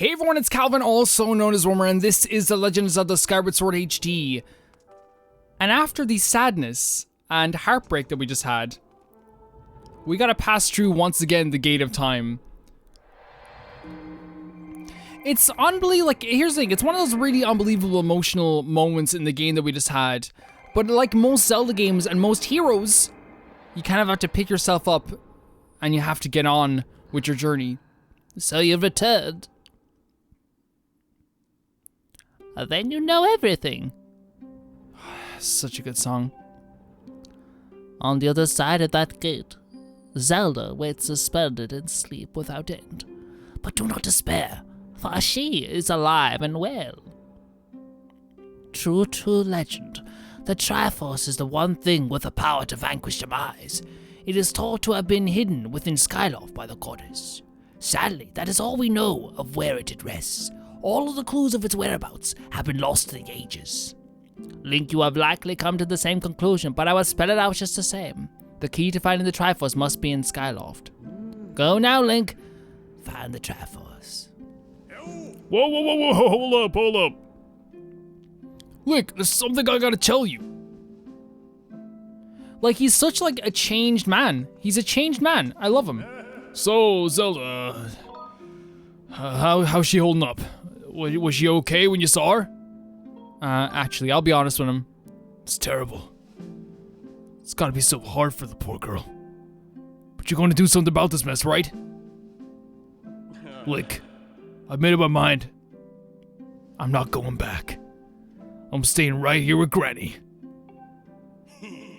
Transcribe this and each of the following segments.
Hey everyone, it's Calvin, also known as Wormer, and this is The Legend of Zelda Skyward Sword HD. And after the sadness and heartbreak that we just had, we gotta pass through once again the Gate of Time. It's unbelievable, like, here's the thing, it's one of those really unbelievable emotional moments in the game that we just had. But like most Zelda games and most heroes, you kind of have to pick yourself up and you have to get on with your journey. So you've returned. Then you know everything. Such a good song. On the other side of that gate, Zelda waits suspended in sleep without end. But do not despair, for she is alive and well. True legend. The Triforce is the one thing with the power to vanquish demise. It is thought to have been hidden within Skyloft by the goddess. Sadly, that is all we know of where it rests. All of the clues of its whereabouts have been lost to the ages. Link, you have likely come to the same conclusion, but I will spell it out just the same. The key to finding the Triforce must be in Skyloft. Go now, Link. Find the Triforce. Whoa, hold up. Link, there's something I gotta tell you. Like, he's such like a changed man. He's a changed man. I love him. So, Zelda, how's she holding up? Was she okay when you saw her? Actually, I'll be honest with him. It's terrible. It's gotta be so hard for the poor girl. But you're gonna do something about this mess, right? Link, I've made up my mind. I'm not going back. I'm staying right here with Granny.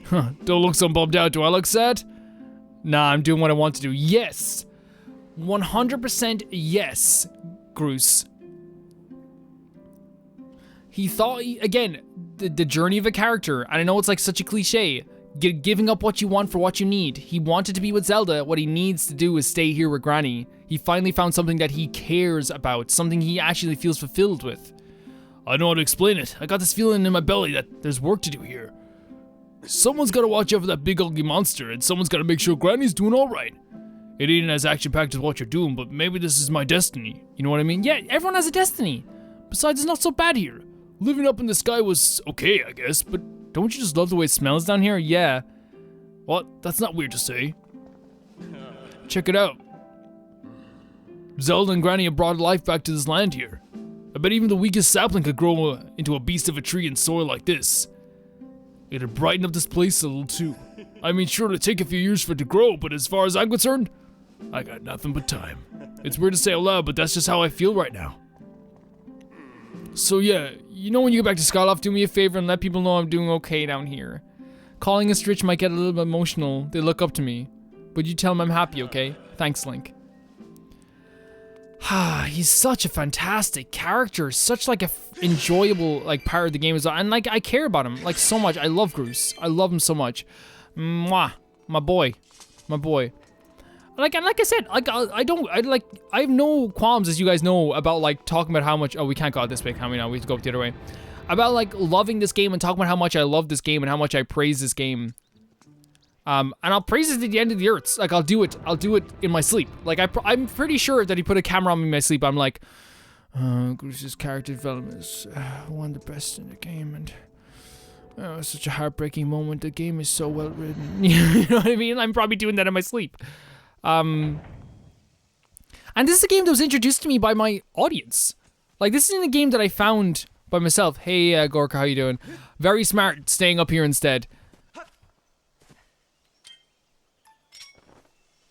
Huh, don't look so bummed out. Do I look sad? Nah, I'm doing what I want to do. Yes! 100% yes, GROOSE. He thought, again, the journey of a character, and I know it's like such a cliche, giving up what you want for what you need. He wanted to be with Zelda. What he needs to do is stay here with Granny. He finally found something that he cares about, something he actually feels fulfilled with. I know how to explain it. I got this feeling in my belly that there's work to do here. Someone's gotta watch out for that big ugly monster, and someone's gotta make sure Granny's doing alright. It ain't as action-packed as what you're doing, but maybe this is my destiny. You know what I mean? Yeah, everyone has a destiny. Besides, it's not so bad here. Living up in the sky was okay, I guess, but don't you just love the way it smells down here? Yeah. what? That's not weird to say. Check it out. Zelda and Granny have brought life back to this land here. I bet even the weakest sapling could grow into a beast of a tree and soar like this. It'd brighten up this place a little too. I mean, sure, it'd take a few years for it to grow, but as far as I'm concerned, I got nothing but time. It's weird to say out loud, but that's just how I feel right now. So yeah, you know when you get back to Skyloft, do me a favor and let people know I'm doing okay down here. Calling a Stritch might get a little bit emotional. They look up to me. But you tell them I'm happy, okay? Thanks, Link. He's such a fantastic character, such like a enjoyable like part of the game as well, and like I care about him like so much. I love GROOSE. I love him so much. Mwah, my boy. Like, and like I said, like I have no qualms, as you guys know, about like talking about how much. Oh, we can't go out this way, can we? Now we have to go up the other way. About like loving this game and talking about how much I love this game and how much I praise this game. And I'll praise it at the end of the earth. Like, I'll do it in my sleep. Like, I'm pretty sure that he put a camera on me in my sleep. I'm like, GROOSE's character development is one of the best in the game, and it's such a heartbreaking moment. The game is so well written. You know what I mean? I'm probably doing that in my sleep. And this is a game that was introduced to me by my audience. Like, this isn't a game that I found by myself. Hey, Gorka, how you doing? Very smart, staying up here instead.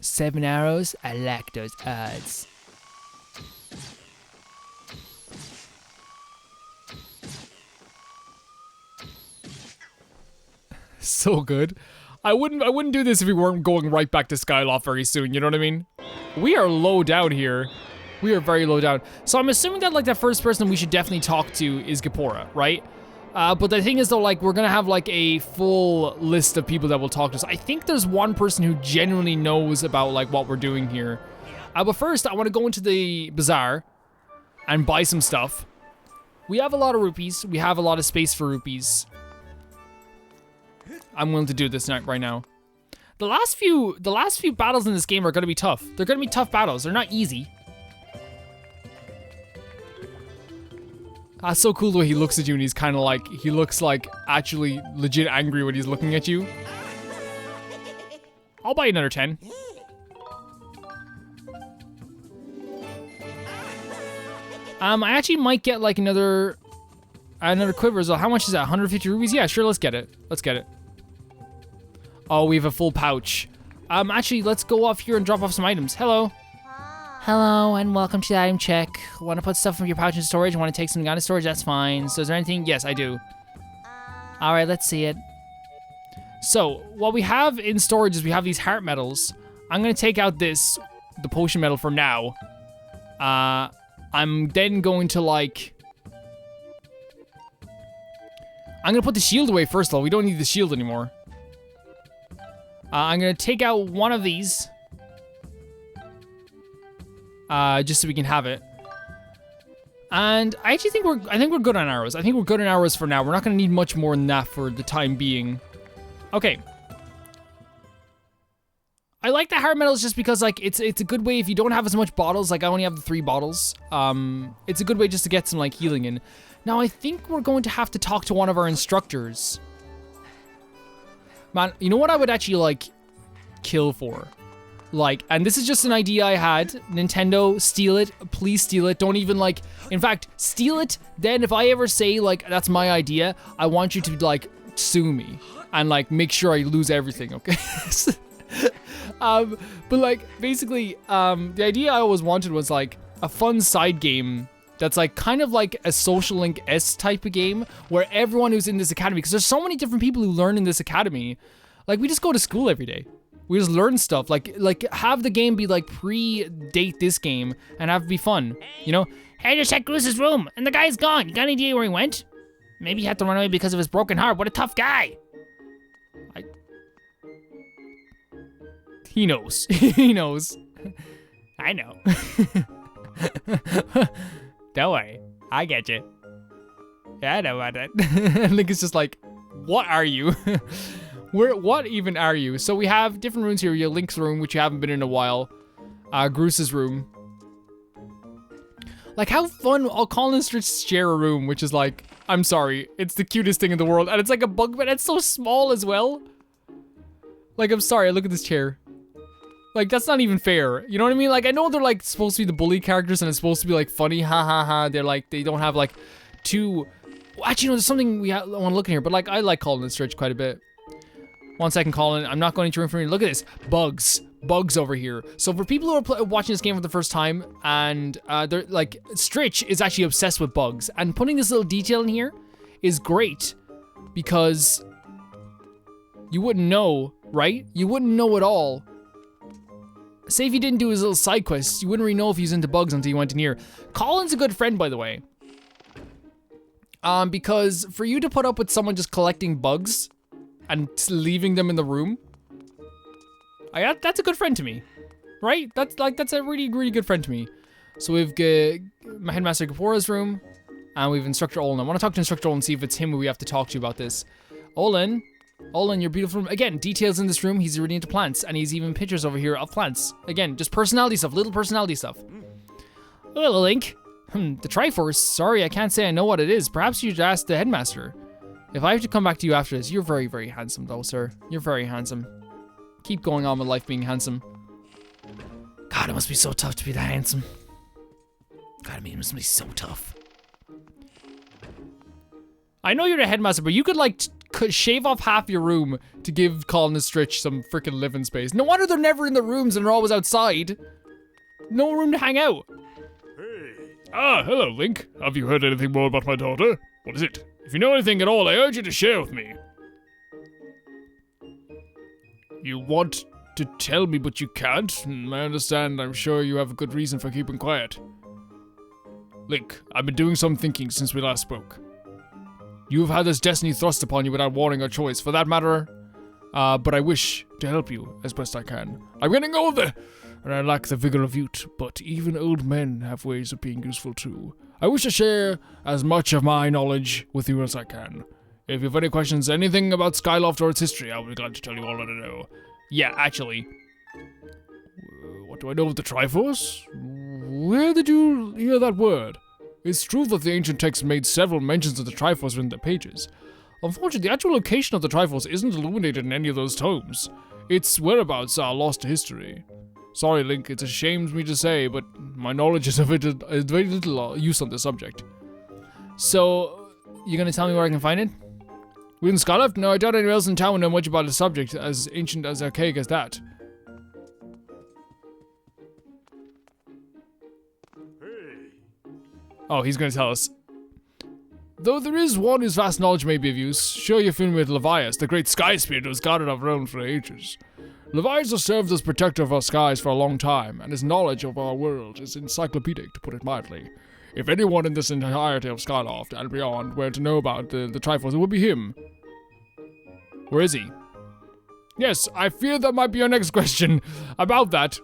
7 arrows? I like those odds. So good. I wouldn't do this if we weren't going right back to Skyloft very soon, you know what I mean? We are low down here. We are very low down. So I'm assuming that like the first person we should definitely talk to is Gapora, right? But the thing is though, like, we're gonna have like a full list of people that will talk to us. I think there's one person who genuinely knows about like what we're doing here. But first, I want to go into the bazaar and buy some stuff. We have a lot of rupees. We have a lot of space for rupees. I'm willing to do this right now. The last few battles in this game are gonna be tough. They're gonna be tough battles. They're not easy. That's so cool the way he looks at you and he's kind of like, he looks like actually legit angry when he's looking at you. I'll buy another 10. I actually might get like another quiver as well. How much is that? 150 rubies? Yeah, sure, let's get it. Let's get it. Oh, we have a full pouch. Actually, let's go off here and drop off some items. Hello. Hello, and welcome to the item check. Want to put stuff from your pouch in storage? Want to take something out of storage? That's fine. So is there anything? Yes, I do. All right, let's see it. So what we have in storage is we have these heart medals. I'm going to take out the potion medal for now. I'm then going to like... I'm going to put the shield away first of all. We don't need the shield anymore. I'm going to take out one of these. Just so we can have it. And I actually think we're good on arrows. I think we're good on arrows for now. We're not going to need much more than that for the time being. Okay. I like the heart medals just because like it's a good way if you don't have as much bottles. Like I only have the 3 bottles. It's a good way just to get some like healing in. Now I think we're going to have to talk to one of our instructors. Man, you know what I would actually like kill for? Like, and this is just an idea I had. Nintendo, steal it. Please steal it. Don't even like, in fact, steal it. Then if I ever say like, that's my idea, I want you to like sue me and like make sure I lose everything, okay? But like basically, the idea I always wanted was like a fun side game that's like kind of like a Social Link-esque type of game where everyone who's in this academy, because there's so many different people who learn in this academy, like we just go to school every day. We just learn stuff, like have the game be like predate this game and have it be fun, you know? Hey, I just checked GROOSE's room and the guy's gone. You got any idea where he went? Maybe he had to run away because of his broken heart. What a tough guy. He knows. He knows. I know. Don't worry. I get you. Yeah, I know about that. Link is just like, what are you? What even are you? So we have different rooms here. You have Link's room, which you haven't been in a while. GROOSE's room. Like, how fun. I'll call and share a room, which is like, I'm sorry. It's the cutest thing in the world. And it's like a bunk bed. It's so small as well. Like, I'm sorry. Look at this chair. Like, that's not even fair. You know what I mean? Like, I know they're, like, supposed to be the bully characters and it's supposed to be, like, funny. Ha, ha, ha. They're, like, they don't have, like, too... Actually, no, there's something we want to look in here. But, like, I like Colin and Stretch quite a bit. 1 second, Colin. I'm not going into your room for me. Look at this. Bugs. Bugs over here. So, for people who are watching this game for the first time, and they're, like, Stretch is actually obsessed with bugs. And putting this little detail in here is great. Because you wouldn't know, right? You wouldn't know at all. Say if he didn't do his little side quests, you wouldn't really know if he was into bugs until you went in here. Colin's a good friend, by the way. Because for you to put up with someone just collecting bugs and leaving them in the room, that's a good friend to me, right? That's a really, really good friend to me. So we've got Headmaster Kapora's room, and we've Instructor Olin. I want to talk to Instructor Olin and see if it's him who we have to talk to about this. Olin, your beautiful room. Again, details in this room. He's really into plants, and he's even pictures over here of plants. Again, just personality stuff, little personality stuff. Hello, Link. The Triforce. Sorry, I can't say I know what it is. Perhaps you should ask the headmaster. If I have to come back to you after this, you're very, very handsome, though, sir. You're very handsome. Keep going on with life being handsome. God, it must be so tough to be that handsome. God, I mean, it must be so tough. I know you're the headmaster, but you could, like, shave off half your room to give Colin and Stretch some freaking living space. No wonder they're never in the rooms and they're always outside. No room to hang out. Hey. Ah, hello, Link. Have you heard anything more about my daughter? What is it? If you know anything at all, I urge you to share with me. You want to tell me, but you can't? I understand. I'm sure you have a good reason for keeping quiet. Link, I've been doing some thinking since we last spoke. You have had this destiny thrust upon you without warning or choice, for that matter. But I wish to help you as best I can. I'm getting older, and I lack the vigor of youth, but even old men have ways of being useful too. I wish to share as much of my knowledge with you as I can. If you have any questions, anything about Skyloft or its history, I'll be glad to tell you all that I know. Yeah, actually. What do I know of the Triforce? Where did you hear that word? It's true that the ancient texts made several mentions of the Triforce within their pages. Unfortunately, the actual location of the Triforce isn't illuminated in any of those tomes. Its whereabouts are lost to history. Sorry, Link, it's a shame for me to say, but my knowledge is of it is very little use on this subject. So, you're gonna tell me where I can find it? Within Skyloft? No, I doubt anyone else in town would know much about the subject as ancient as archaic as that. Oh, he's gonna tell us. Though there is one whose vast knowledge may be of use, sure you're familiar with Levias, the great sky spirit who has guarded our realm for ages. Levias has served as protector of our skies for a long time, and his knowledge of our world is encyclopedic, to put it mildly. If anyone in this entirety of Skyloft and beyond were to know about the Triforce, it would be him. Where is he? Yes, I fear that might be your next question. About that.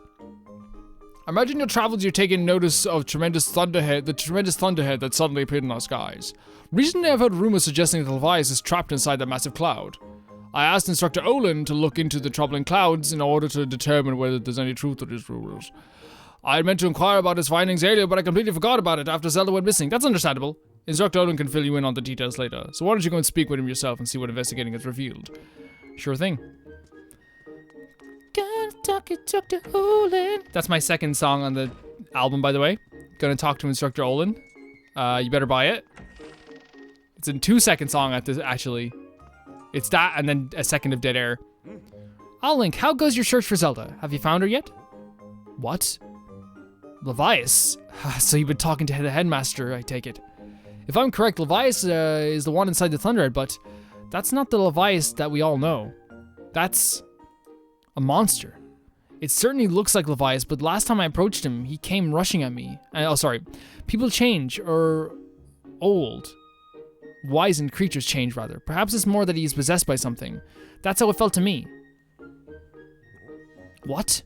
Imagine your travels you've taken notice of the tremendous thunderhead that suddenly appeared in our skies. Recently I've heard rumors suggesting that Levias is trapped inside that massive cloud. I asked Instructor Olin to look into the troubling clouds in order to determine whether there's any truth to his rumors. I had meant to inquire about his findings earlier, but I completely forgot about it after Zelda went missing. That's understandable. Instructor Olin can fill you in on the details later, so why don't you go and speak with him yourself and see what investigating has revealed. Sure thing. Gonna talk to Olin. That's my second song on the album, by the way. Gonna talk to Instructor Olin. You better buy it. It's a 2-second song at this, actually. It's that and then a second of dead air. Link, how goes your search for Zelda? Have you found her yet? What? Levias? So you've been talking to the headmaster, I take it. If I'm correct, Levias is the one inside the Thunderhead, but that's not the Levias that we all know. That's a monster. It certainly looks like Levias, but last time I approached him, he came rushing at me. Oh, sorry. People change, or old. Wizened creatures change, rather. Perhaps it's more that he is possessed by something. That's how it felt to me. What?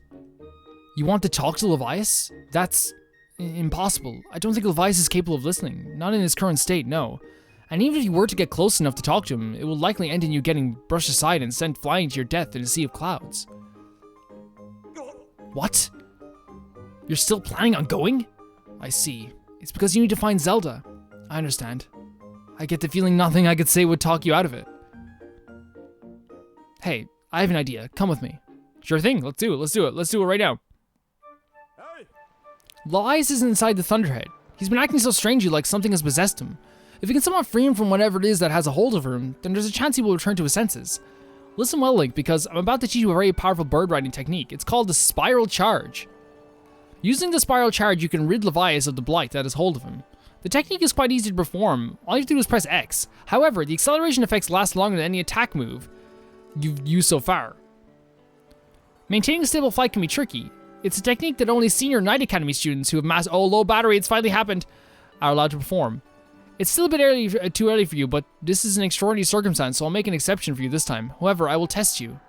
You want to talk to Levias? That's impossible. I don't think Levias is capable of listening. Not in his current state, no. And even if you were to get close enough to talk to him, it will likely end in you getting brushed aside and sent flying to your death in a sea of clouds. What? You're still planning on going? I see. It's because you need to find Zelda. I understand. I get the feeling nothing I could say would talk you out of it. Hey, I have an idea. Come with me. Sure thing. Let's do it. Let's do it. Let's do it right now. Levias is inside the Thunderhead. He's been acting so strangely like something has possessed him. If we can somehow free him from whatever it is that has a hold of him, then there's a chance he will return to his senses. Listen well, Link, because I'm about to teach you a very powerful bird riding technique. It's called the Spiral Charge. Using the Spiral Charge, you can rid Levias of the blight that has hold of him. The technique is quite easy to perform. All you have to do is press X. However, the acceleration effects last longer than any attack move you've used so far. Maintaining a stable flight can be tricky. It's a technique that only senior Knight Academy students who have low battery, it's finally happened, are allowed to perform. It's still a bit too early for you, but this is an extraordinary circumstance, so I'll make an exception for you this time. However, I will test you.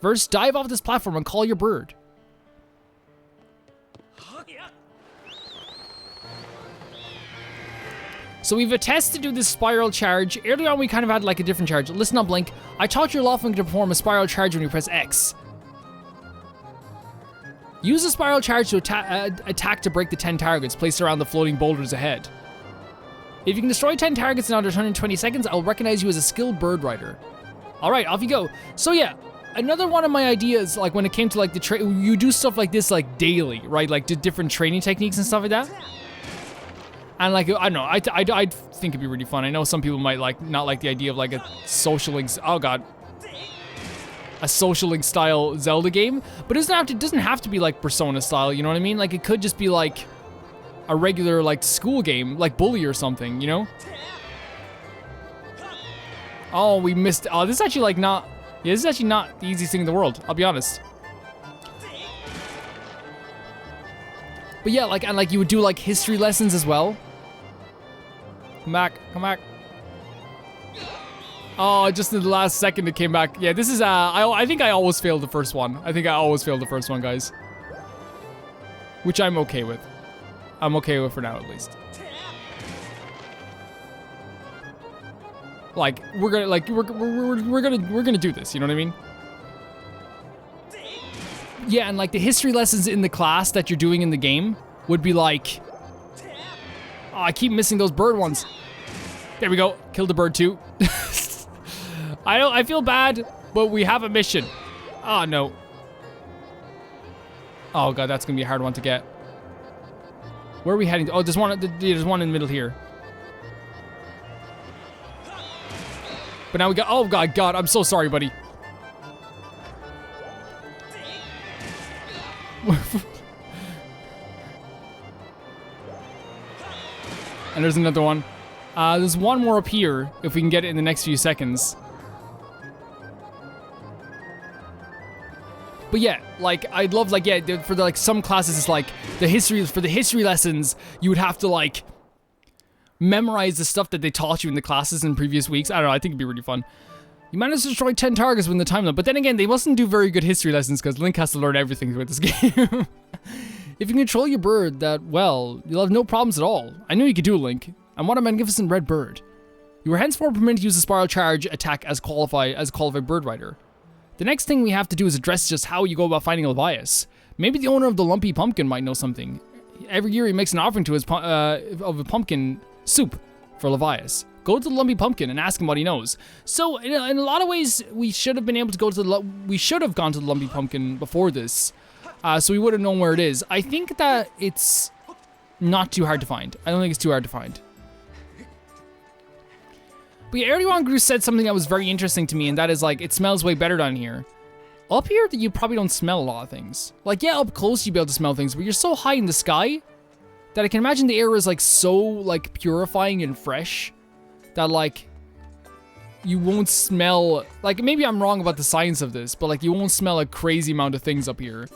First, dive off this platform and call your bird. So we've a test to do this spiral charge. Earlier on we kind of had like a different charge. Listen up, Link. I taught your Lawful to perform a spiral charge when you press X. Use the spiral charge to attack to break the 10 targets placed around the floating boulders ahead. If you can destroy 10 targets in under 120 seconds, I'll recognize you as a skilled bird rider. Alright, off you go. So yeah, another one of my ideas, like when it came to like you do stuff like this like daily, right? Like different training techniques and stuff like that. And like, I don't know, I think it'd be really fun. I know some people might like not like the idea of like a social links, oh god. A social link style Zelda game, but it doesn't have to be like Persona style, you know what I mean? Like it could just be like a regular like school game, like Bully or something, you know? Oh, we missed, oh, this is actually like not, yeah, this is actually not the easiest thing in the world, I'll be honest. But yeah, like, and like you would do like history lessons as well. Come back, come back. Oh, just in the last second it came back. Yeah, this is, I think I always failed the first one. I think I always failed the first one, guys. Which I'm okay with. I'm okay with for now, at least. Like, we're gonna do this, you know what I mean? Yeah, and like the history lessons in the class that you're doing in the game would be like Oh, I keep missing those bird ones. There we go. Killed the bird too. I feel bad, but we have a mission. Oh, no. Oh, God, that's going to be a hard one to get. Where are we heading to? Oh, there's one in the middle here. But now we got... Oh, God, I'm so sorry, buddy. And there's another one. There's one more up here, if we can get it in the next few seconds. But yeah, like, I'd love, like, yeah, for the, like, some classes, it's like, for the history lessons, you would have to, like, memorize the stuff that they taught you in the classes in previous weeks. I don't know, I think it'd be really fun. You managed to destroy 10 targets within the time limit, but then again, they mustn't do very good history lessons, because Link has to learn everything with this game. If you control your bird that well, you'll have no problems at all. I knew you could do it, Link. And what a magnificent red bird. You are henceforth permitted to use the spiral charge attack as a qualified bird rider. The next thing we have to do is address just how you go about finding Levias. Maybe the owner of the lumpy pumpkin might know something. Every year he makes an offering to his of a pumpkin soup for Levias. Go to the lumpy pumpkin and ask him what he knows. So in a lot of ways, we should have been able to go to we should have gone to the lumpy pumpkin before this, so we would have known where it is. I think that it's not too hard to find. I don't think it's too hard to find. But yeah, earlier on, GROOSE said something that was very interesting to me, and that is, like, it smells way better down here. Up here, you probably don't smell a lot of things. Like, yeah, up close you'd be able to smell things, but you're so high in the sky that I can imagine the air is, like, so, like, purifying and fresh that, like, you won't smell... Like, maybe I'm wrong about the science of this, but, like, you won't smell a crazy amount of things up here.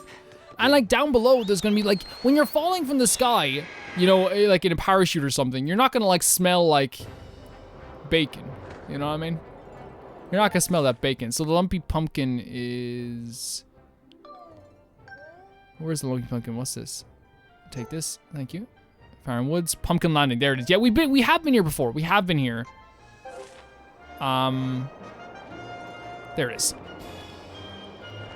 And, like, down below, there's gonna be, like, when you're falling from the sky, you know, like, in a parachute or something, you're not gonna, like, smell, like... bacon, you know what I mean? You're not gonna smell that bacon. So the lumpy pumpkin is... Where's the lumpy pumpkin? What's this? Take this, thank you. Fire and Woods, Pumpkin Landing, there it is. Yeah, we have been here before. We have been here. There it is.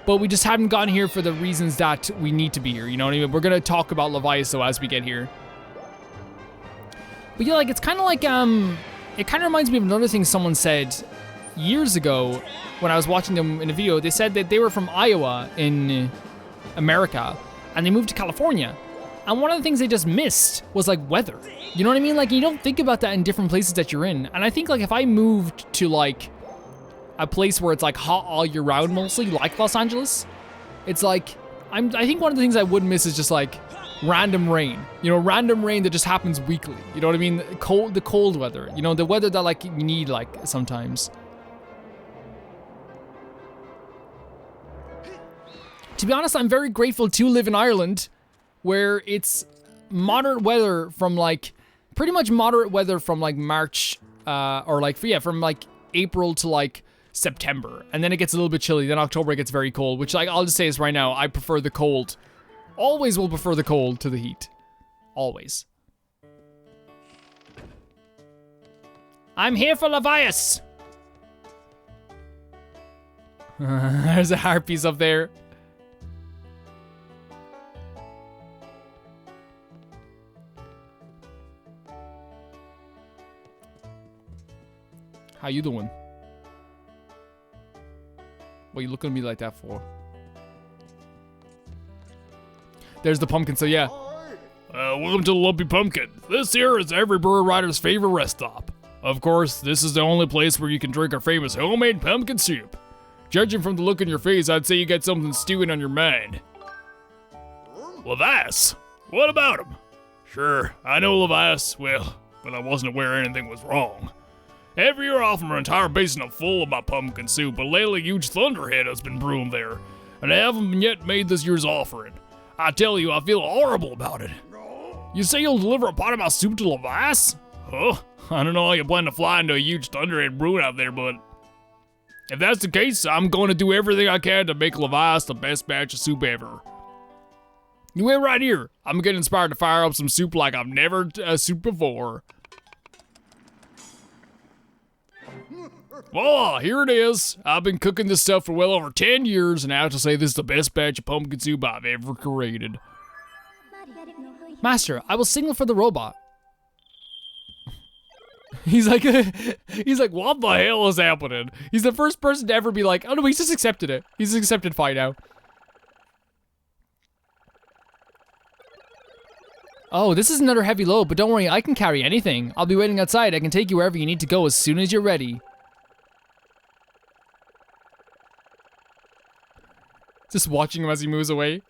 But we just haven't gotten here for the reasons that we need to be here, you know what I mean? We're gonna talk about Levias though as we get here. But yeah, like, it's kind of like, it kind of reminds me of another thing someone said years ago when I was watching them in a video. They said that they were from Iowa in America and they moved to California. And one of the things they just missed was, like, weather. You know what I mean? Like, you don't think about that in different places that you're in. And I think, like, if I moved to, like, a place where it's, like, hot all year round mostly, like Los Angeles, it's like, I think one of the things I would miss is just, like, random rain. You know, random rain that just happens weekly. You know what I mean? The cold weather. You know, the weather that, like, you need, like, sometimes. To be honest, I'm very grateful to live in Ireland, where it's moderate weather from, like, pretty much moderate weather from, like, March, or, like, from, like, April to, like, September. And then it gets a little bit chilly. Then October it gets very cold, which, like, I'll just say this right now, I prefer the cold. Always will prefer the cold to the heat. Always. I'm here for Levias! There's a harpies up there. How you doing? What are you looking at me like that for? There's the pumpkin, so yeah. Welcome to the Lumpy Pumpkin. This here is every bird rider's favorite rest stop. Of course, this is the only place where you can drink our famous homemade pumpkin soup. Judging from the look in your face, I'd say you got something stewing on your mind. Levias? What about him? Sure, I know Levias, well, but I wasn't aware anything was wrong. Every year I offer an entire basin full of my pumpkin soup, but lately a huge thunderhead has been brewing there, and I haven't yet made this year's offering. I tell you, I feel horrible about it. You say you'll deliver a pot of my soup to Levias? Huh? I don't know how you plan to fly into a huge thunderhead brewing out there, but if that's the case, I'm going to do everything I can to make Levias the best batch of soup ever. You wait right here. I'm getting inspired to fire up some soup like I've never soup before. Voila, here it is. I've been cooking this stuff for well over 10 years, and I have to say this is the best batch of pumpkin soup I've ever created. Master, I will signal for the robot. He's like, what the hell is happening? He's the first person to ever be like, oh no, he's just accepted it. He's accepted fine now. Oh, this is another heavy load, but don't worry, I can carry anything. I'll be waiting outside. I can take you wherever you need to go as soon as you're ready. Just watching him as he moves away.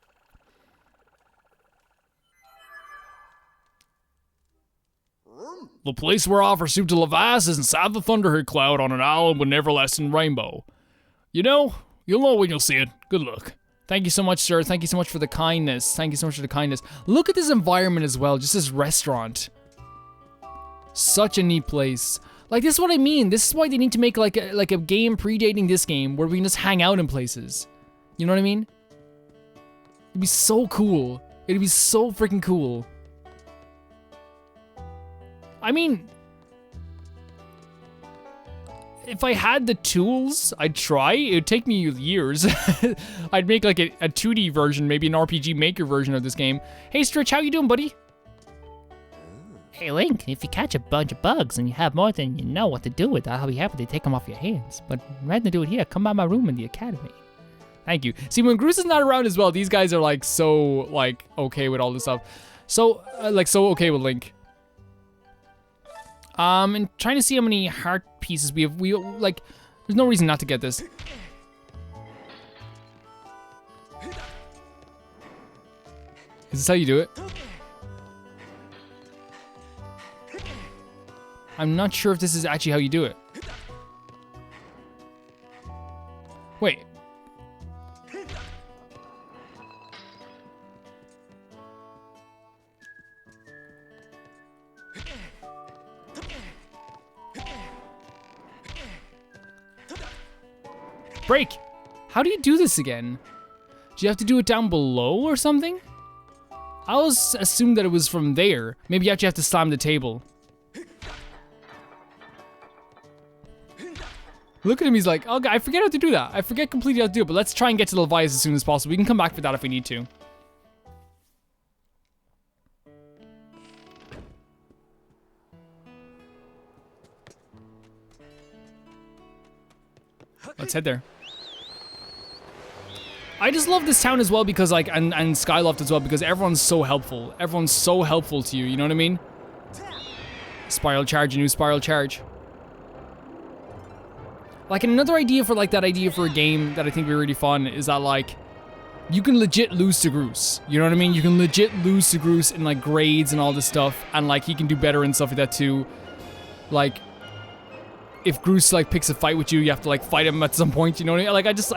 The place we're offering soup to Levice is inside the Thunderhead Cloud on an island with an everlasting rainbow. You know, you'll know when you'll see it. Good luck. Thank you so much, sir. Thank you so much for the kindness. Thank you so much for the kindness. Look at this environment as well, just this restaurant. Such a neat place. Like, this is what I mean. This is why they need to make like a game predating this game where we can just hang out in places. You know what I mean? It'd be so cool. It'd be so freaking cool. I mean, if I had the tools, I'd try. It would take me years. I'd make like a 2D version, maybe an RPG Maker version of this game. Hey, Stritch, how you doing, buddy? Hey, Link, if you catch a bunch of bugs and you have more than you know what to do with, I'll be happy to take them off your hands. But rather than do it here, come by my room in the academy. Thank you. See, when Groose is not around as well, these guys are like so like okay with all this stuff. So so okay with Link. And trying to see how many heart pieces we have. Like, there's no reason not to get this. Is this how you do it? I'm not sure if this is actually how you do it. Wait. Break! How do you do this again? Do you have to do it down below or something? I always assumed that it was from there. Maybe you actually have to slam the table. Look at him, he's like, oh, I forget how to do that. I forget completely how to do it, but let's try and get to the Levias as soon as possible. We can come back for that if we need to. Let's head there. I just love this town as well because like, and Skyloft as well because everyone's so helpful. Everyone's so helpful to you, you know what I mean? Spiral charge, a new spiral charge. Like another idea for like that idea for a game that I think would be really fun is that like, you can legit lose to GROOSE. You know what I mean? You can legit lose to GROOSE in like grades and all this stuff and like he can do better and stuff like that too. Like, if GROOSE like picks a fight with you, you have to like fight him at some point, you know what I mean? Like I just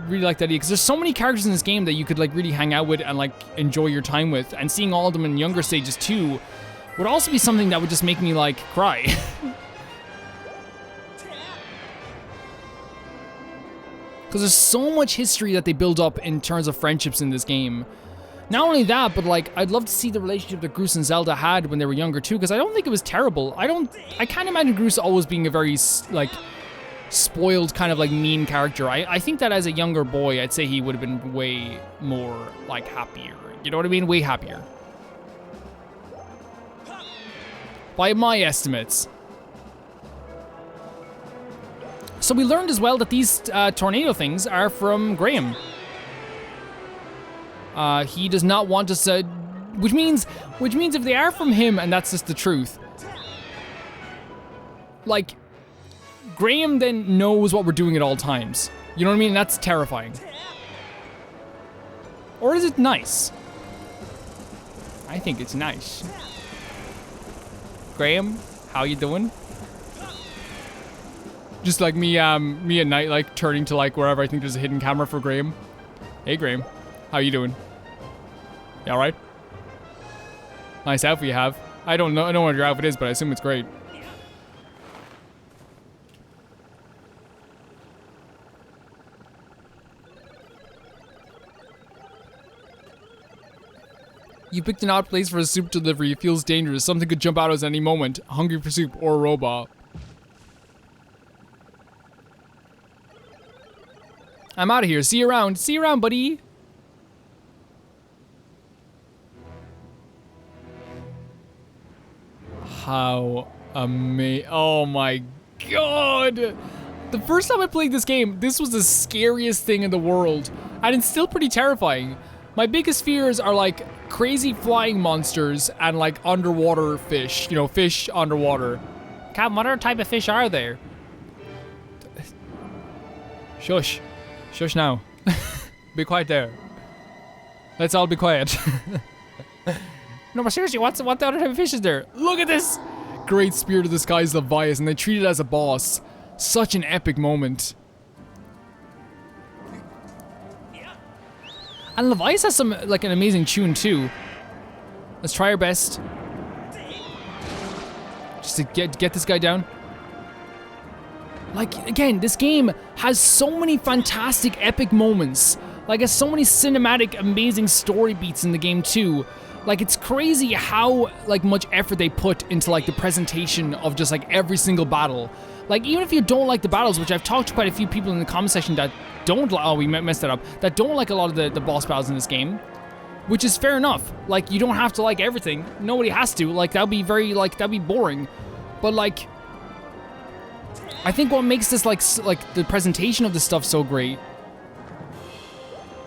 really like that idea because there's so many characters in this game that you could like really hang out with and like enjoy your time with, and seeing all of them in younger stages too would also be something that would just make me like cry. Because there's so much history that they build up in terms of friendships in this game. Not only that, but like, I'd love to see the relationship that GROOSE and Zelda had when they were younger too, because I don't think it was terrible. I can't imagine GROOSE always being a very, like, spoiled kind of like mean character. I think that as a younger boy, I'd say he would have been way more, like, happier. You know what I mean? Way happier. By my estimates. So we learned as well that these tornado things are from Graham. He does not want us to, which means if they are from him and that's just the truth, like, Graham then knows what we're doing at all times. You know what I mean? That's terrifying. Or is it nice? I think it's nice. Graham, how you doing? Just like me at night, like turning to like wherever I think there's a hidden camera for Graham. Hey Graham, how you doing? You all right? Nice outfit you have. I don't know what your outfit is, but I assume it's great. You picked an odd place for a soup delivery. It feels dangerous. Something could jump out at us any moment. Hungry for soup or a robot. I'm out of here. See you around. See you around, buddy. How Oh my god! The first time I played this game, this was the scariest thing in the world. And it's still pretty terrifying. My biggest fears are like crazy flying monsters and like underwater fish. You know, fish underwater. Captain, what other type of fish are there? Shush. Shush now. Be quiet there. Let's all be quiet. No, but seriously, what the other type of fish is there? Look at this! Great Spirit of the Skies Leviathan, and they treat it as a boss. Such an epic moment. And Leviathan has some, like, an amazing tune too. Let's try our best. Just to get this guy down. Like, again, this game has so many fantastic epic moments. Like, has so many cinematic, amazing story beats in the game too. Like, it's crazy how, like, much effort they put into, like, the presentation of just, like, every single battle. Like, even if you don't like the battles, which I've talked to quite a few people in the comment section that don't like, oh, we messed that up, that don't like a lot of the boss battles in this game, which is fair enough. Like, you don't have to like everything. Nobody has to. Like, that'd be very, like, that'd be boring. But, like, I think what makes this, like, the presentation of this stuff so great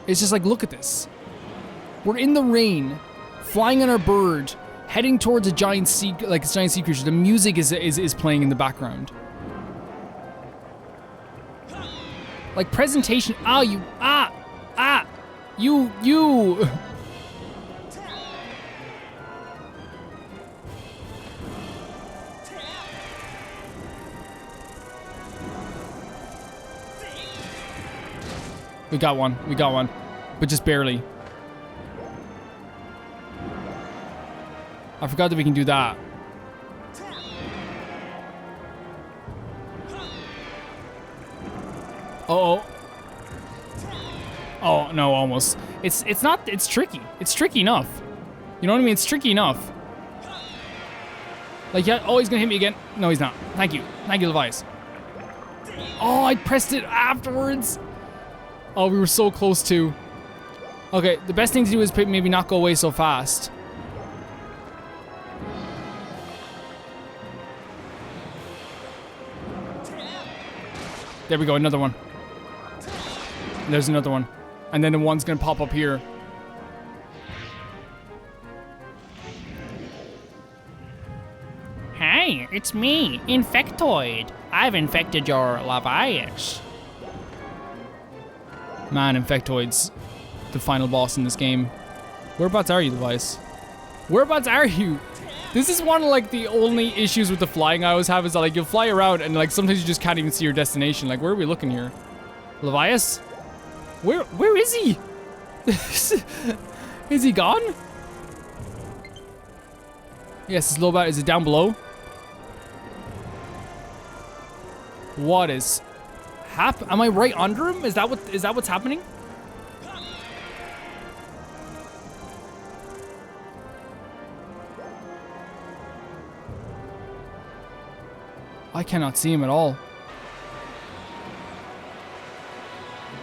is just, like, look at this. We're in the rain, flying on our bird, heading towards a giant sea creature. The music is playing in the background. Like, presentation. You. We got one. But just barely. I forgot that we can do that. Uh-oh. Oh, no, almost. It's tricky. It's tricky enough. You know what I mean? It's tricky enough. Like, yeah, oh, he's gonna hit me again. No, he's not. Thank you, Levi's. Oh, I pressed it afterwards. Oh, we were so close to. Okay, the best thing to do is maybe not go away so fast. There we go, another one. There's another one. And then the one's gonna pop up here. Hey, it's me, Infectoid. I've infected your Levi's. Man, Infectoid's the final boss in this game. Whereabouts are you, Levi's? Whereabouts are you? This is one of, like, the only issues with the flying I always have is that, like, you'll fly around and, like, sometimes you just can't even see your destination. Like, where are we looking here? Levi's? Where is he? Is he gone? Yes, it's low bat. Is it down below? What is am I right under him? Is that what's happening? I cannot see him at all.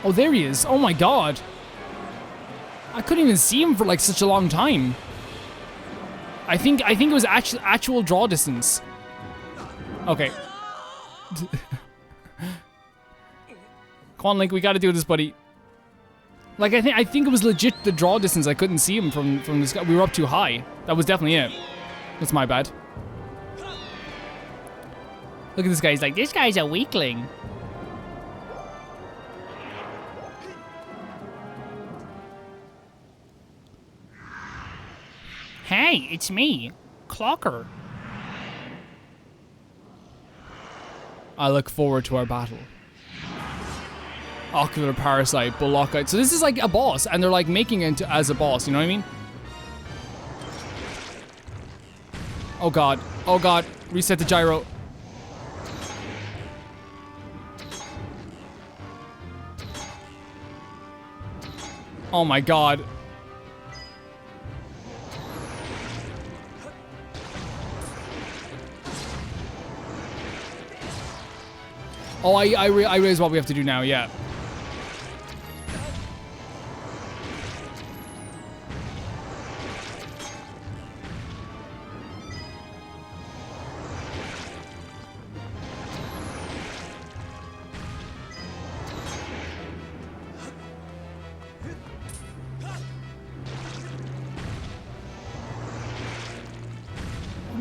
Oh, there he is. Oh my god. I couldn't even see him for like such a long time. I think it was actual draw distance. Okay. Come on, Link, we gotta do this, buddy. Like, I think it was legit the draw distance. I couldn't see him from this guy. We were up too high. That was definitely it. That's my bad. Look at this guy. He's like, this guy's a weakling. Hey, it's me, Clocker. I look forward to our battle. Ocular Parasite, Bullocite. So this is like a boss, and they're like making it as a boss, you know what I mean? Oh god. Oh god. Reset the gyro. Oh my god. Oh, I realize what we have to do now, yeah.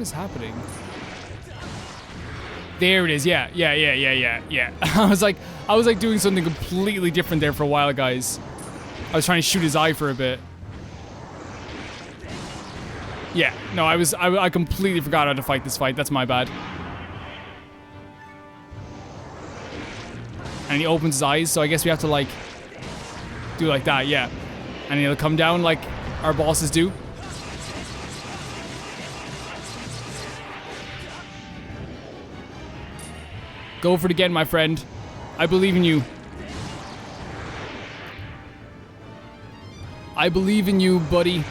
is happening? There it is. Yeah. I was like doing something completely different there for a while, guys. I was trying to shoot his eye for a bit. Yeah, no, I completely forgot how to fight this fight. That's my bad. And he opens his eyes, so I guess we have to, like, do like that, yeah. And he'll come down like our bosses do. Go for it again, my friend. I believe in you. I believe in you, buddy.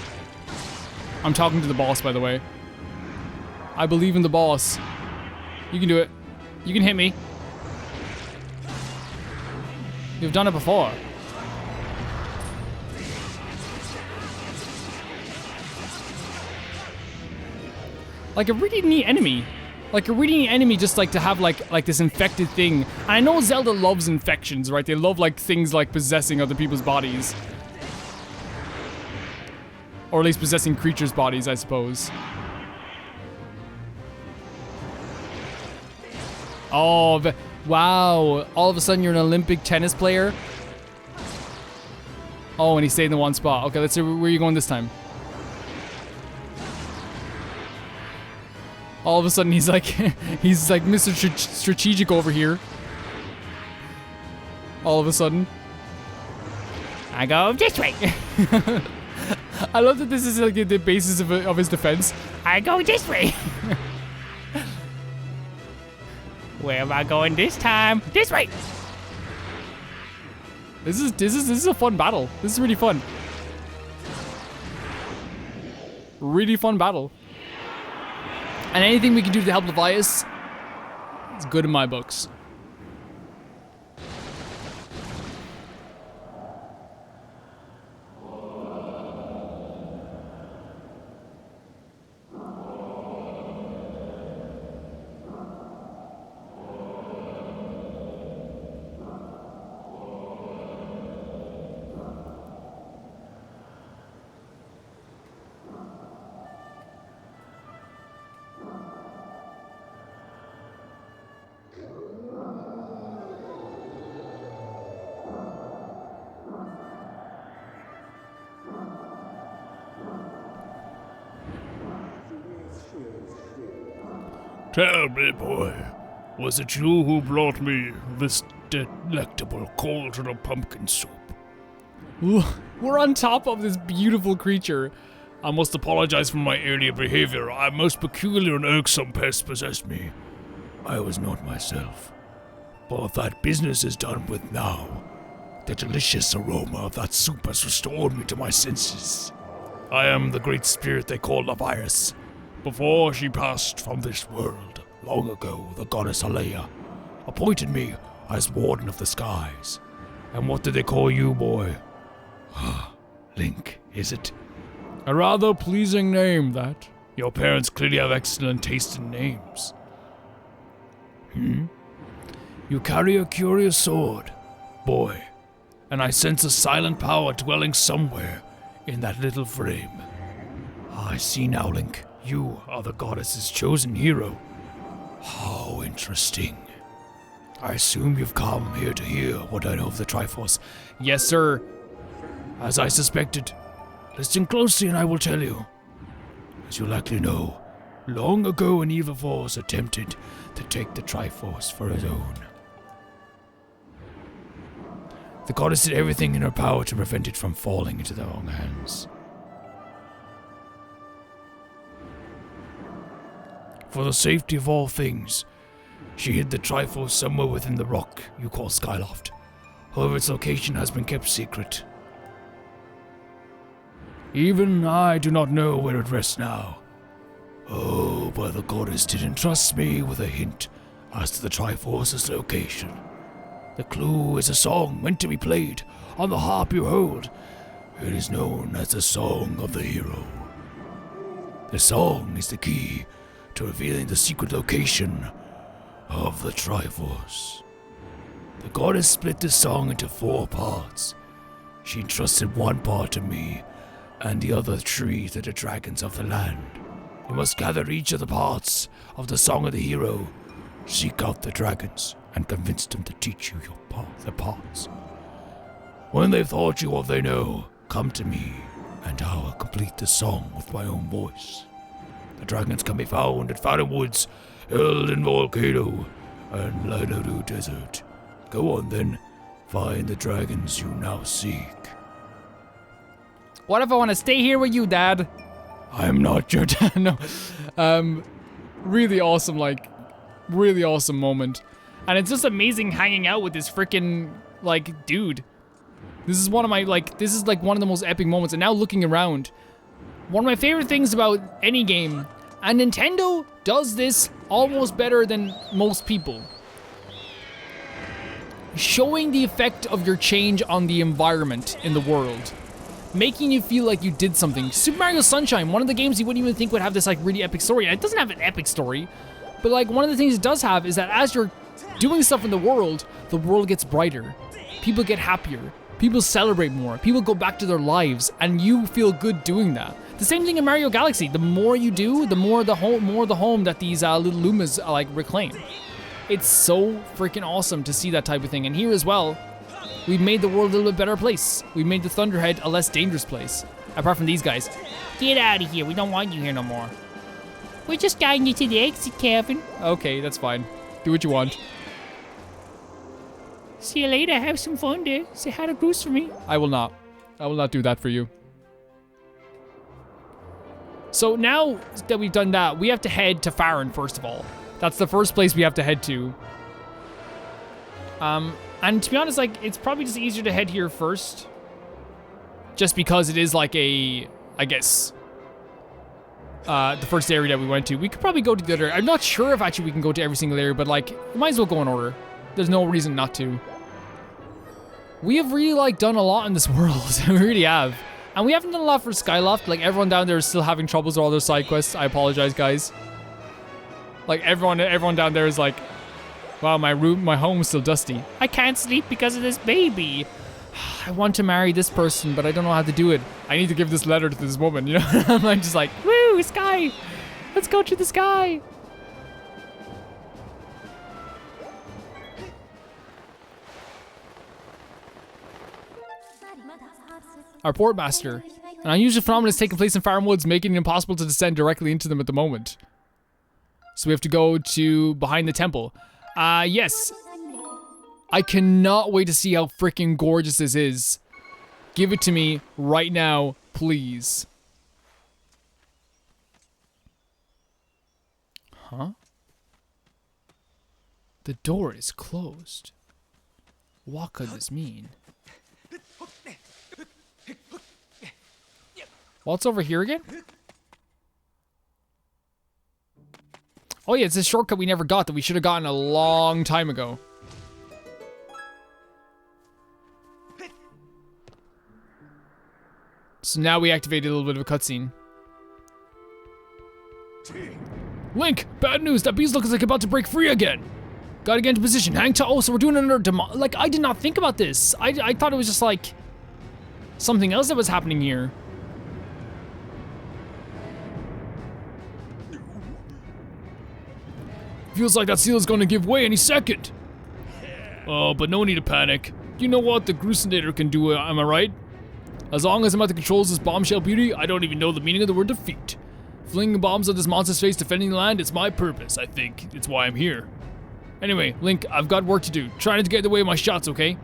I'm talking to the boss, by the way. I believe in the boss. You can do it. You can hit me. You've done it before. Like a really neat enemy. Like a really neat enemy just like to have like this infected thing. And I know Zelda loves infections, right? They love like things like possessing other people's bodies. Or at least possessing creatures' bodies, I suppose. Oh, wow. All of a sudden you're an Olympic tennis player? Oh, and he stayed in the one spot. Okay, let's see where you going this time. All of a sudden he's like Mr. Strategic over here. All of a sudden. I go this way. I love that this is like the basis of his defense. I go this way. Where am I going this time? This way. This is a fun battle. This is really fun. Really fun battle. And anything we can do to help Levias, it's good in my books. Tell me, boy, was it you who brought me this delectable cauldron of pumpkin soup? We're on top of this beautiful creature. I must apologize for my earlier behavior. A most peculiar and irksome pest possessed me. I was not myself. But that business is done with now. The delicious aroma of that soup has restored me to my senses. I am the great spirit they call Levias. Before she passed from this world, long ago, the goddess Alea appointed me as warden of the skies. And what did they call you, boy? Link, is it? A rather pleasing name, that. Your parents clearly have excellent taste in names. You carry a curious sword, boy, and I sense a silent power dwelling somewhere in that little frame. I see now, Link. You are the goddess's chosen hero. How interesting. I assume you've come here to hear what I know of the Triforce. Yes, sir. As I suspected. Listen closely and I will tell you. As you likely know, long ago an evil force attempted to take the Triforce for his own. The goddess did everything in her power to prevent it from falling into the wrong hands. For the safety of all things, she hid the Triforce somewhere within the rock you call Skyloft. However, its location has been kept secret. Even I do not know where it rests now. Oh, but the goddess did entrust me with a hint as to the Triforce's location. The clue is a song meant to be played on the harp you hold. It is known as the Song of the Hero. The song is the key to revealing the secret location of the Triforce. The goddess split the song into 4 parts. She entrusted one part to me, and the other 3 to the dragons of the land. You must gather each of the parts of the Song of the Hero, seek out the dragons, and convince them to teach you the parts. When they've taught you what they know, come to me, and I will complete the song with my own voice. The dragons can be found at Fathom Woods, Elden Volcano, and Lidoru Desert. Go on then, find the dragons you now seek. What if I want to stay here with you, Dad? I'm not your dad. No. Really awesome, like, really awesome moment. And it's just amazing hanging out with this freaking, like, dude. This is one of my, like, this is like one of the most epic moments. And now looking around, one of my favorite things about any game, and Nintendo does this almost better than most people. Showing the effect of your change on the environment in the world. Making you feel like you did something. Super Mario Sunshine, one of the games you wouldn't even think would have this like really epic story. And it doesn't have an epic story, but like one of the things it does have is that as you're doing stuff in the world gets brighter. People get happier. People celebrate more. People go back to their lives, and you feel good doing that. The same thing in Mario Galaxy. The more you do, the more the home that these little Lumas like reclaim. It's so freaking awesome to see that type of thing. And here as well, we've made the world a little bit better place. We've made the Thunderhead a less dangerous place. Apart from these guys. Get out of here. We don't want you here no more. We're just guiding you to the exit, Kevin. Okay, that's fine. Do what you want. See you later. Have some fun there. Say hi to GROOSE for me. I will not. I will not do that for you. So now that we've done that, we have to head to Farron first of all. That's the first place we have to head to. And to be honest, like, it's probably just easier to head here first. Just because it is like a, I guess, the first area that we went to. We could probably go to the other. I'm not sure if actually we can go to every single area, but like, we might as well go in order. There's no reason not to. We have really like done a lot in this world. We really have. And we haven't done a lot for Skyloft. Like, everyone down there is still having troubles with all their side quests. I apologize, guys. Like, everyone down there is like, wow, my home's still dusty. I can't sleep because of this baby. I want to marry this person, but I don't know how to do it. I need to give this letter to this woman, you know? I'm just like, woo, sky. Let's go to the sky. Our portmaster. An unusual phenomenon is taking place in Farron Woods, making it impossible to descend directly into them at the moment. So we have to go to behind the temple. Yes. I cannot wait to see how freaking gorgeous this is. Give it to me right now, please. Huh? The door is closed. What could this mean? What's over here again? Oh yeah, it's this shortcut we never got that we should have gotten a long time ago. So now we activated a little bit of a cutscene. Link, bad news. That beast looks like about to break free again. Gotta get into position. Hang tight. Oh, so we're doing another demo. Like, I did not think about this. I thought it was just like something else that was happening here. Feels like that seal is gonna give way any second. Oh, but no need to panic. You know what the Grusenator can do, am I right? As long as I'm at the controls of this bombshell beauty, I don't even know the meaning of the word defeat. Flinging bombs at this monster's face, defending the land, it's my purpose, I think. It's why I'm here. Anyway, Link, I've got work to do. Try not to get in the way of my shots, okay?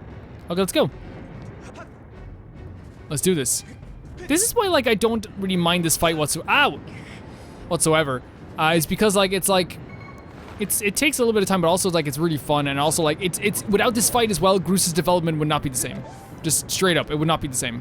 Okay, let's go. Let's do this. This is why, like, I don't really mind this fight whatsoever. It's because, like, it's like... It takes a little bit of time, but also like it's really fun, and also like it's without this fight as well, GROOSE's development would not be the same. Just straight up, it would not be the same.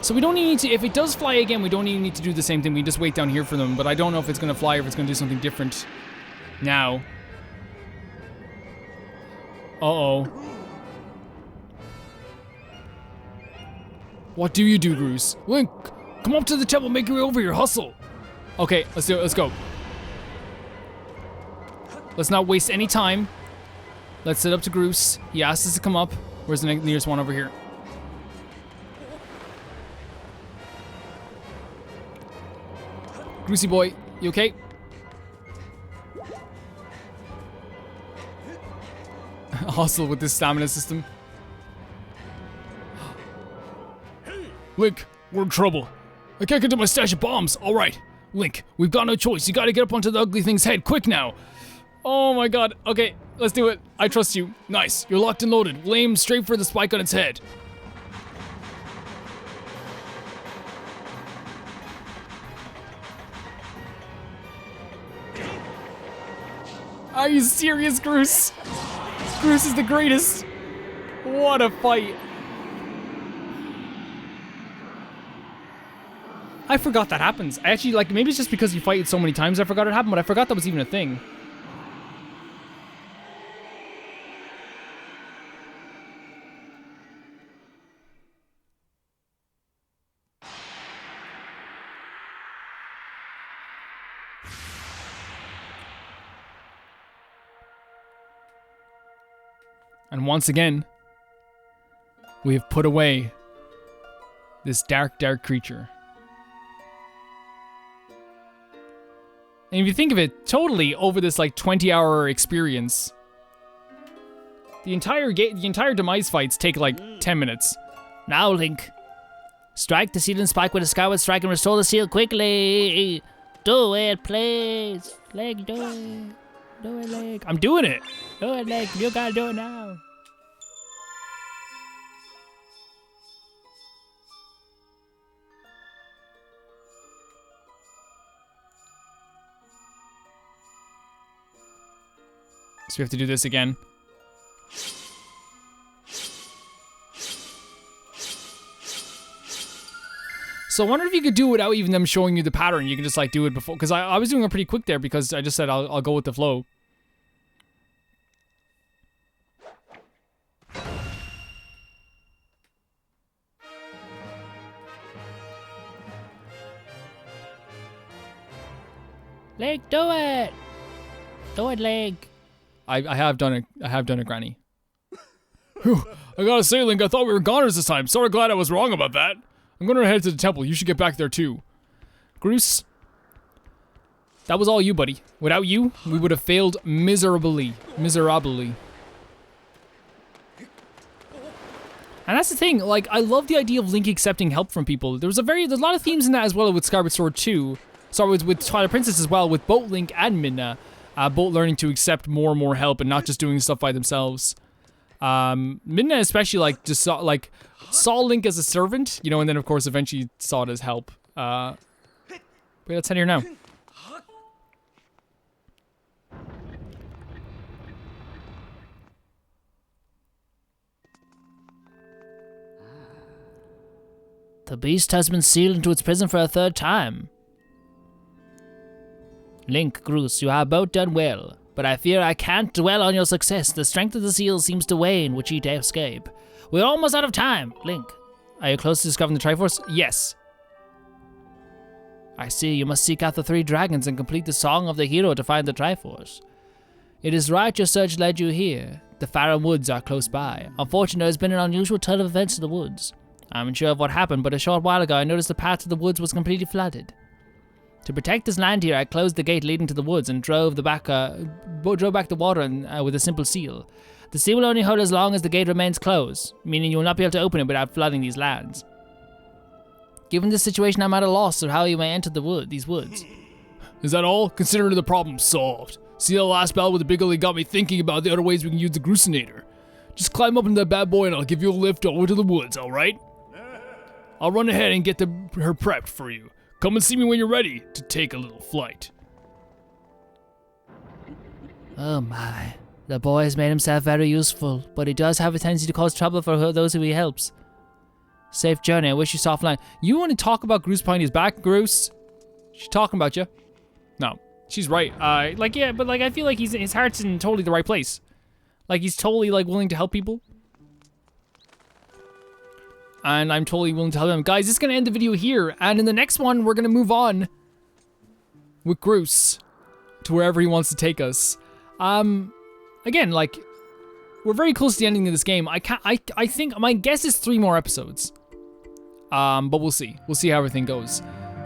So we don't need to, if it does fly again, we don't even need to do the same thing. We just wait down here for them, but I don't know if it's gonna fly or if it's gonna do something different now. Uh-oh. What do you do, GROOSE? Link, come up to the temple, make your way over here, hustle. Okay, let's do it, let's go. Let's not waste any time. Let's set up to GROOSE. He asked us to come up. Where's the nearest one over here? GROOSey boy, you okay? Hustle with this stamina system. Link, we're in trouble. I can't get to my stash of bombs. All right, Link, we've got no choice. You gotta get up onto the ugly thing's head, quick now. Oh my god, okay, let's do it. I trust you. nice. You're locked and loaded. We'll aim straight for the spike on its head. Are you serious, GROOSE? GROOSE is the greatest. What a fight. I forgot that happens. I actually, like, maybe it's just because you fight it so many times I forgot it happened, but I forgot that was even a thing. And once again, we have put away this dark, dark creature. And if you think of it, totally over this like 20-hour experience, the entire demise fights take like 10 minutes. Now, Link. Strike the sealing spike with a Skyward Strike and restore the seal quickly. Do it, please. Link, do it. Do it, Link. I'm doing it. Do it, Link. You gotta do it now. So we have to do this again. So I wonder if you could do it without even them showing you the pattern. You can just like do it before, because I was doing it pretty quick there because I just said I'll go with the flow. Link, do it. Do it, Link. I have done it. I have done it, Granny. Whew. I gotta say, Link, I thought we were goners this time. Sorry, glad I was wrong about that. I'm gonna head to the temple. You should get back there too. GROOSE, that was all you, buddy. Without you, we would have failed miserably. Miserably. And that's the thing, like, I love the idea of Link accepting help from people. There's a lot of themes in that as well with Skyward Sword 2. Sorry, with Twilight Princess as well, with both Link and Midna. Both learning to accept more and more help and not just doing stuff by themselves. Midna especially, like, just saw Link as a servant, you know, and then of course eventually saw it as help. Wait, let's head here now. The beast has been sealed into its prison for a third time. Link, GROOSE, you have both done well, but I fear I can't dwell on your success. The strength of the seal seems to wane with each escape. We're almost out of time. Link, are you close to discovering the Triforce? Yes. I see. You must seek out the 3 dragons and complete the Song of the Hero to find the Triforce. It is right your search led you here. The Farum Woods are close by. Unfortunately, there has been an unusual turn of events in the woods. I'm unsure of what happened, but a short while ago I noticed the path to the woods was completely flooded. To protect this land here, I closed the gate leading to the woods and drove back the water with a simple seal. The seal will only hold as long as the gate remains closed, meaning you will not be able to open it without flooding these lands. Given this situation, I'm at a loss of how you may enter these woods. Is that all? Consider the problem solved. See that last battle with the big ugly got me thinking about the other ways we can use the Groosinator. Just climb up into that bad boy and I'll give you a lift over to the woods, alright? I'll run ahead and get her prepped for you. Come and see me when you're ready to take a little flight. Oh my. The boy has made himself very useful, but he does have a tendency to cause trouble for those who he helps. Safe journey. I wish you soft land. You want to talk about Groose behind his back, Groose? She's talking about you. No, she's right. Like, yeah, but like, I feel like his heart's in totally the right place. Like, he's totally like willing to help people. And I'm totally willing to help him. Guys, this is gonna end the video here. And in the next one, we're gonna move on with Groose to wherever he wants to take us. Again, like, we're very close to the ending of this game. I think my guess is 3 more episodes. But we'll see. We'll see how everything goes.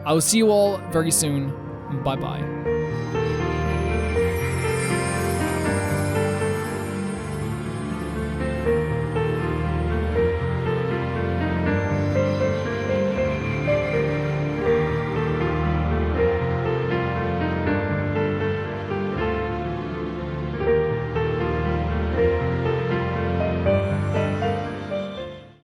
I will see you all very soon. Bye-bye.